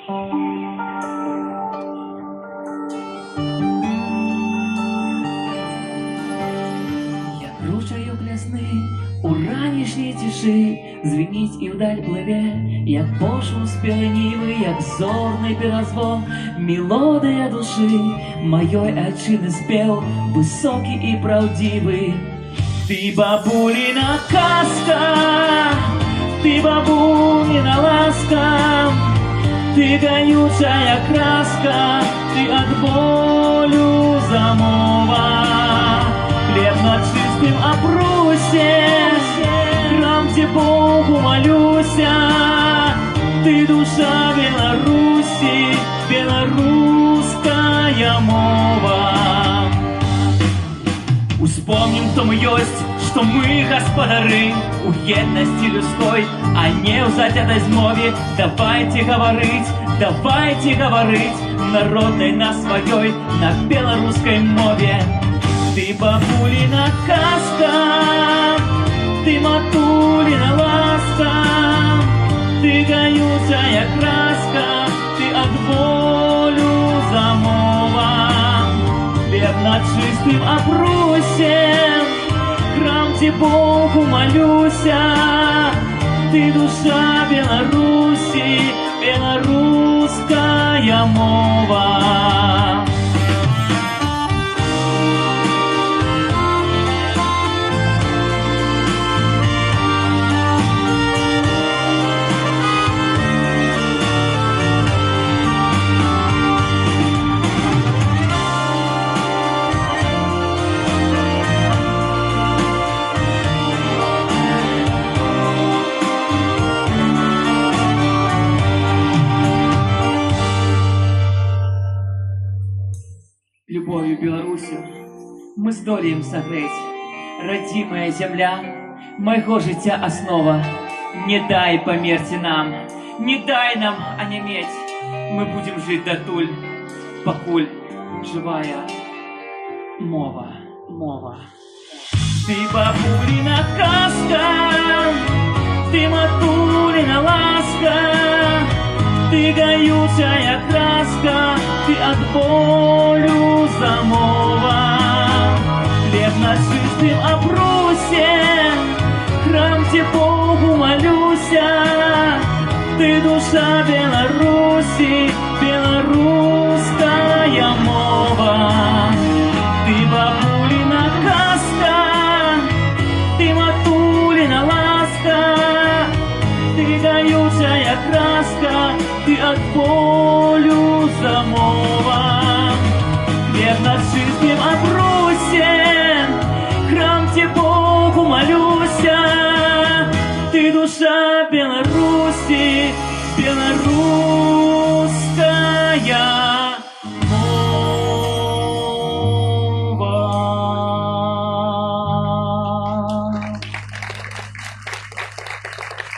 Ручайок лясний у ранішній тиші звенить і вдаль пливе, як пошло спілий ніви, як зорний пірозвон, мелодія душі моєї отчини спів, високий і правдивий. Ти бабулина казка, ти бабулина ласка, ти горючая краска, ти от болю замова. Хлеб на чистым опросе, храм, где Богу молюся. Ты душа Беларуси, белорусская мова. Успомним, кто мы есть, что мы господари у єдності людской, а не у затятой змове. Давайте говорить народной на своей, на белорусской мове. Ты бабулина казка, ты матулина ласка, ты горючая краска, ты от болю замова. Хлеб на чистым опросе, храм, где Богу молюся. Ты душа Беларуси, белорусская мова. Любовью Беларусью мы здолеем согреть. Родимая земля, моего життя основа. Не дай померти нам, не дай нам онеметь. Мы будем жить дотуль, покуль живая мова. Ты бабулина казка, ты матулина ласка, ты горючая краска, ты от болю замова. Хлеб на чистым опросе, храм, где Богу молюся. Ты душа Беларуси, белорусская мова. Ты бабулина казка, ты матулина ласка, ты горючая краска, ты от болю замова. Хлеб на чистым опросе, храм, где Богу молюся. Ты душа Беларуси, белорусская